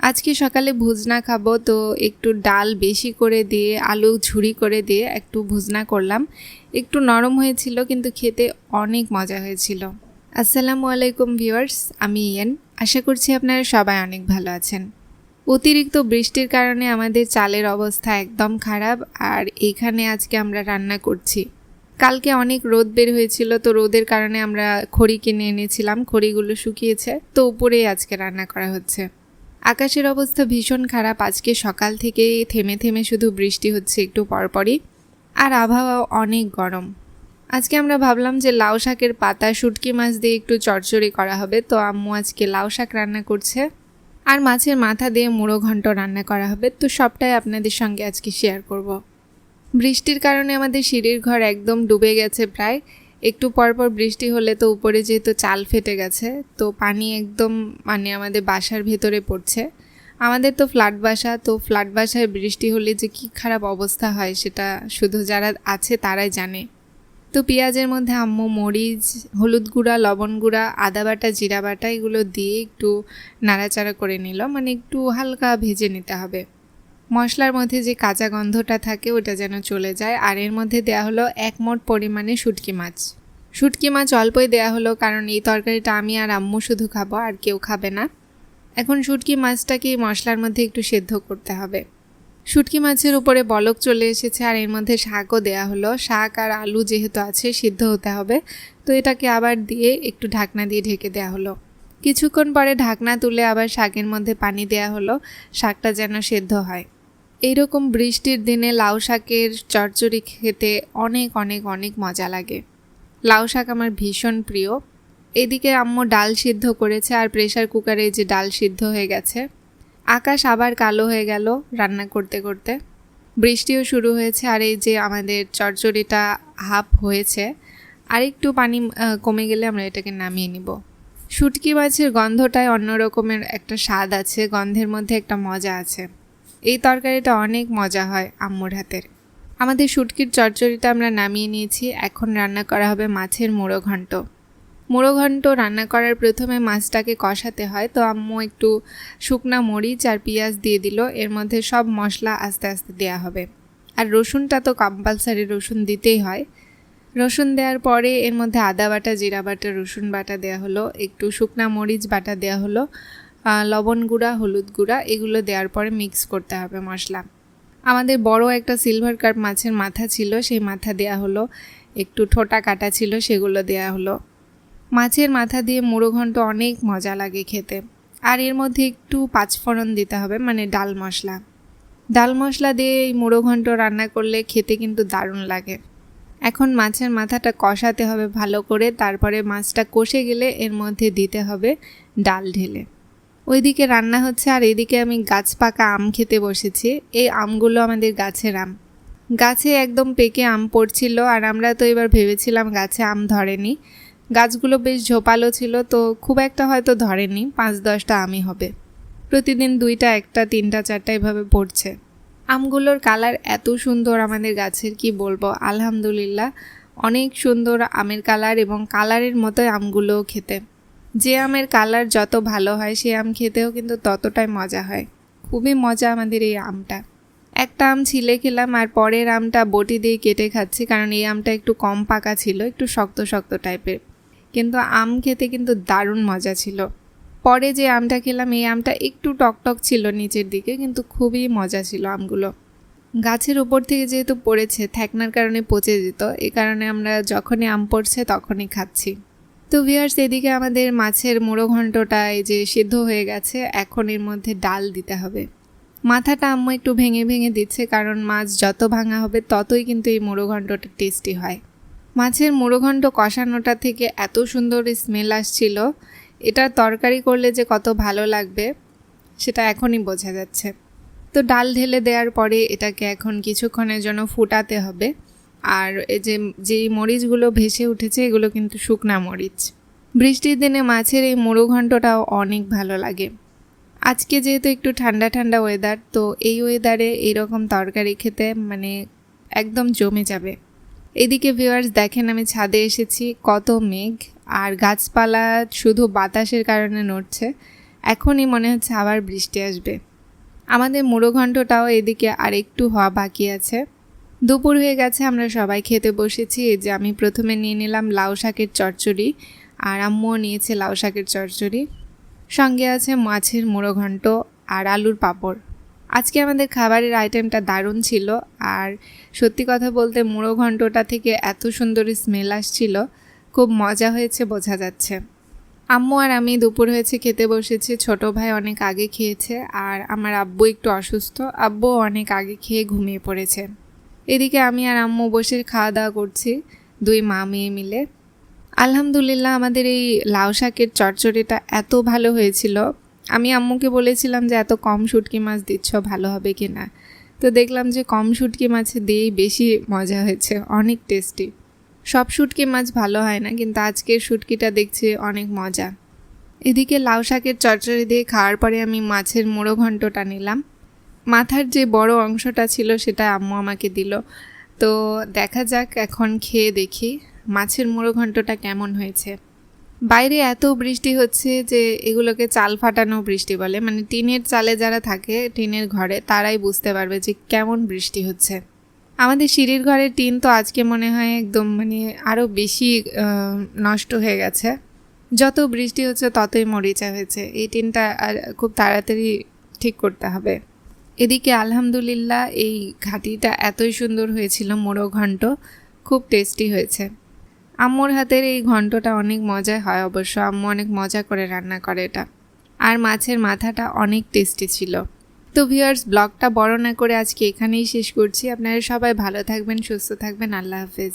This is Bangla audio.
আজকে সকালে ভুজনা খাবো, তো একটু ডাল বেশি করে দিয়ে আলু ঝুরি করে দিয়ে একটু ভুজনা করলাম। একটু নরম হয়েছিল কিন্তু খেতে অনেক মজা হয়েছিল। আসসালামু আলাইকুম ভিউয়ার্স, আমি ইয়ান। আশা করছি আপনারা সবাই অনেক ভালো আছেন। অতিরিক্ত বৃষ্টির কারণে আমাদের চালের অবস্থা একদম খারাপ, আর এইখানে আজকে আমরা রান্না করছি। কালকে অনেক রোদ বের হয়েছিল, তো রোদের কারণে আমরা খড়ি কিনে এনেছিলাম, খড়িগুলো শুকিয়েছে, তো উপরেই আজকে রান্না করা হচ্ছে। আকাশের অবস্থা ভীষণ খারাপ, আজকে সকাল থেকে থেমে থেমে শুধু বৃষ্টি হচ্ছে একটু পরপরই, আর আবহাওয়া অনেক গরম। আজকে আমরা ভাবলাম যে লাউ শাকের পাতা শুটকি মাছ দিয়ে একটু চচ্চড়ি করা হবে, তো আম্মু আজকে লাউ শাক রান্না করছে আর মাছের মাথা দিয়ে মুড়ো ঘন্ট রান্না করা হবে। তো সবটাই আপনাদের সঙ্গে আজকে শেয়ার করব। বৃষ্টির কারণে আমাদের সিঁড়ির ঘর একদম ডুবে গেছে প্রায়। একটু পরপর বৃষ্টি হলে তো উপরে যেহেতু চাল ফেটে গেছে, তো পানি একদম আমাদের বাসার ভেতরে পড়ছে। আমাদের তো ফ্ল্যাট বাসা, তো ফ্ল্যাট বাসায় বৃষ্টি হলে যে কি খারাপ অবস্থা হয় সেটা শুধু যারা আছে তারাই জানে। তো পেঁয়াজের মধ্যে আম্মু মরিচ, হলুদ গুঁড়া, লবণ গুঁড়া, আদা বাটা, জিরা বাটা এগুলো দিয়ে একটু নাড়াচাড়া করে নিল, একটু হালকা ভেজে নিতে হবে। মশলার মধ্যে যে কাঁচা গন্ধটা থাকে ওটা যেন চলে যায়। আর এর মধ্যে দেয়া হলো 1 মোট পরিমাণে শুটকি মাছ। শুটকি মাছ অল্পই দেয়া হলো, কারণ এই তরকারিটা আমি আর আম্মু শুধু খাবো, আর কেউ খাবে না। এখন শুটকি মাছটাকে মশলার মধ্যে একটু সেদ্ধ করতে হবে। শুটকি মাছের উপরে বলক চলে এসেছে, আর এর মধ্যে শাকও দেয়া হলো। শাক আর আলু যেহেতু আছে সিদ্ধ হতে হবে, তো এটাকে আবার দিয়ে একটু ঢাকনা দিয়ে ঢেকে দেয়া হলো। কিছুক্ষণ পরে ঢাকনা তুলে আবার শাকের মধ্যে পানি দেয়া হলো, শাকটা যেন সেদ্ধ হয়। এইরকম বৃষ্টির দিনে লাউ শাকের চচ্চড়ি খেতে অনেক অনেক অনেক মজা লাগে। লাউ শাক আমার ভীষণ প্রিয়। এদিকে আম্মু ডাল সিদ্ধ করেছে, আর প্রেসার কুকারে যে ডাল সিদ্ধ হয়ে গেছে। আকাশ আবার কালো হয়ে গেল রান্না করতে করতে, বৃষ্টিও শুরু হয়েছে। আর এই যে আমাদের চচ্চড়িটা হাফ হয়েছে, আর একটু পানি কমে গেলে আমরা এটাকে নামিয়ে নিব। শুটকি মাছের গন্ধটায় অন্যরকমের একটা স্বাদ আছে, গন্ধের মধ্যে একটা মজা আছে। এই তরকারিটা অনেক মজা হয় আম্মুর হাতের। আমাদের শুটকির চচ্চড়িটা আমরা নামিয়ে নিয়েছি, এখন রান্না করা হবে মাছের মুড়ো ঘন্ট। মুড়ো ঘন্ট রান্না করার প্রথমে মাছটাকে কষাতে হয়, তো আম্মু একটু শুকনা মরিচ আর পেঁয়াজ দিয়ে দিল। এর মধ্যে সব মশলা আস্তে আস্তে দেওয়া হবে, আর রসুনটা তো কম্পালসারি, রসুন দিতেই হয়। রসুন দেওয়ার পরে এর মধ্যে আদা বাটা, জিরা বাটা, রসুন বাটা দেওয়া হলো, একটু শুকনা মরিচ বাটা দেওয়া হলো, লবণ গুঁড়া, হলুদ গুঁড়া এগুলো দেওয়ার পরে মিক্স করতে হবে মশলা। আমাদের বড় একটা সিলভার কার্প মাছের মাথা ছিল, সেই মাথা দেওয়া হলো, একটু ঠোঁটা কাটা ছিল সেগুলো দেওয়া হলো। মাছের মাথা দিয়ে মুড়ো ঘন্ট অনেক মজা লাগে খেতে। আর এর মধ্যে একটু পাঁচফোড়ন দিতে হবে, ডাল মশলা। ডাল মশলা দিয়ে এই মুড়ো ঘন্ট রান্না করলে খেতে কিন্তু দারুণ লাগে। এখন মাছের মাথাটা কষাতে হবে ভালো করে, তারপরে মাছটা কষে গেলে এর মধ্যে দিতে হবে ডাল ঢেলে। ওইদিকে রান্না হচ্ছে, আর এদিকে আমি গাছ পাকা আম খেতে বসেছি। এই আমগুলো আমাদের গাছের আম, গাছে একদম পেকে আম পড়ছিল। আর আমরা তো এবার ভেবেছিলাম গাছে আম ধরেনি, গাছগুলো বেশ ঝোপালো ছিল, তো খুব একটা হয়তো ধরেনি, 5-10টা আমই হবে। প্রতিদিন 2টা, 1টা, 3টা, 4টা এভাবে পড়ছে। আমগুলোর কালার এত সুন্দর আমাদের গাছের, কি বলবো, আলহামদুলিল্লাহ অনেক সুন্দর আমের কালার, এবং কালারের মতোই আমগুলোও খেতে। যে আমের কালার যত ভালো হয় সে আম খেতেও কিন্তু ততটাই মজা হয়। খুবই মজা আমাদের এই আমটা। একটা আম ছিলে খেলাম, আর পরের আমটা বটি দিয়ে কেটে খাচ্ছি, কারণ এই আমটা একটু কম পাকা ছিল, একটু শক্ত শক্ত টাইপের, কিন্তু আম খেতে কিন্তু দারুণ মজা ছিল। পরে যে আমটা খেলাম এই আমটা একটু টকটক ছিল নিচের দিকে, কিন্তু খুবই মজা ছিল আমগুলো। গাছের উপর থেকে যেহেতু পড়েছে, থ্যাকনার কারণে পচে যেত, এই কারণে আমরা যখনই আম পড়ছে তখনই খাচ্ছি। তো ভিউয়ার্স, এদিকে আমাদের মাছের মুড়ো ঘন্টটা এই যে সিদ্ধ হয়ে গেছে, এখন এর মধ্যে ডাল দিতে হবে। মাথাটা আম্মু একটু ভেঙে ভেঙে দিচ্ছে, কারণ মাছ যত ভাঙা হবে ততই কিন্তু এই মুড়ো ঘন্টটা টেস্টি হয়। মাছের মুড়ো ঘন্ট কষানোটা থেকে এত সুন্দর স্মেল আসছিল, এটা তরকারি করলে যে কত ভালো লাগবে সেটা এখনই বোঝা যাচ্ছে। তো ডাল ঢেলে দেওয়ার পরে এটাকে এখন কিছুক্ষণের জন্য ফুটাতে হবে। আর এই যে মরিচগুলো ভেসে উঠেছে এগুলো কিন্তু শুকনা মরিচ। বৃষ্টির দিনে মাছের এই মুড়ো ঘন্টটাও অনেক ভালো লাগে। আজকে যেহেতু একটু ঠান্ডা ঠান্ডা ওয়েদার, তো এই ওয়েদারে এইরকম তরকারি খেতে একদম জমে যাবে। এদিকে ভিউয়ার্স দেখেন, আমি ছাদে এসেছি, কত মেঘ, আর গাছপালা শুধু বাতাসের কারণে নড়ছে, এখনই মনে হচ্ছে আবার বৃষ্টি আসবে। আমাদের মুড়ো ঘন্টটাও এদিকে আর একটু হওয়া বাকি আছে। দুপুর হয়ে গেছে, আমরা সবাই খেতে বসেছি। এই যে আমি প্রথমে নিয়ে নিলাম লাউ শাকের চচ্চড়ি, আর আম্মুও নিয়েছে লাউ শাকের চচ্চড়ি, সঙ্গে আছে মাছের মুড়ো ঘন্ট আর আলুর পাঁপড়। আজকে আমাদের খাবারের আইটেমটা দারুণ ছিল, আর সত্যি কথা বলতে মুড়ো ঘন্টটা থেকে এত সুন্দর স্মেল আসছিল, খুব মজা হয়েছে বোঝা যাচ্ছে। আম্মু আর আমি দুপুর হয়েছে খেতে বসেছি। ছোট ভাই অনেক আগে খেয়েছে, আর আমার আব্বু একটু অসুস্থ, আব্বুও অনেক আগে খেয়ে ঘুমিয়ে পড়েছে। এদিকে আমি আর আম্মু বসে খাওয়া দাওয়া করছি, দুই মা মেয়ে মিলে। আলহামদুলিল্লাহ আমাদের এই লাউ শাকের চচ্চড়িটা এত ভালো হয়েছিল। আমি আম্মুকে বলেছিলাম যে এত কম শুটকি মাছ দিচ্ছ, ভালো হবে কি না। তো দেখলাম যে কম শুটকি মাছ দিয়েই বেশি মজা হয়েছে, অনেক টেস্টি। সব শুটকি মাছ ভালো হয় না, কিন্তু আজকের শুটকিটা দেখছি অনেক মজা। এদিকে লাউ শাকের চচ্চড়ি দিয়ে খাওয়ার পরে আমি মাছের মুড়ো ঘন্টটা নিলাম। মাথার যে বড় অংশটা ছিল সেটা আম্মু আমাকে দিল। তো দেখা যাক, এখন খেয়ে দেখি মাছের মুড়ো ঘন্টটা কেমন হয়েছে। বাইরে এত বৃষ্টি হচ্ছে যে এগুলোকে চাল ফাটানো বৃষ্টি বলে, মানে টিনের চালে যারা থাকে টিনের ঘরে তারাই বুঝতে পারবে যে কেমন বৃষ্টি হচ্ছে। আমাদের সিঁড়ির ঘরের টিন তো আজকে মনে হয় একদম আরও বেশি নষ্ট হয়ে গেছে। যত বৃষ্টি হচ্ছে ততই মরিচা হয়েছে। এই টিনটা আর খুব তাড়াতাড়ি ঠিক করতে হবে। এদিকে আলহামদুলিল্লাহ এই ঘাটিটা এতই সুন্দর হয়েছিল, মুড়ো ঘন্ট খুব টেস্টি হয়েছে। আম্মুর হাতের এই ঘন্টটা অনেক মজা হয় অবশ্য, আম্মু অনেক মজা করে রান্না করে এটা। আর মাছের মাথাটা অনেক টেস্টি ছিল। তো ভিউয়ার্স, ব্লগটা বড় না করে আজকে এখানেই শেষ করছি। আপনারা সবাই ভালো থাকবেন, সুস্থ থাকবেন। আল্লাহ হাফেজ।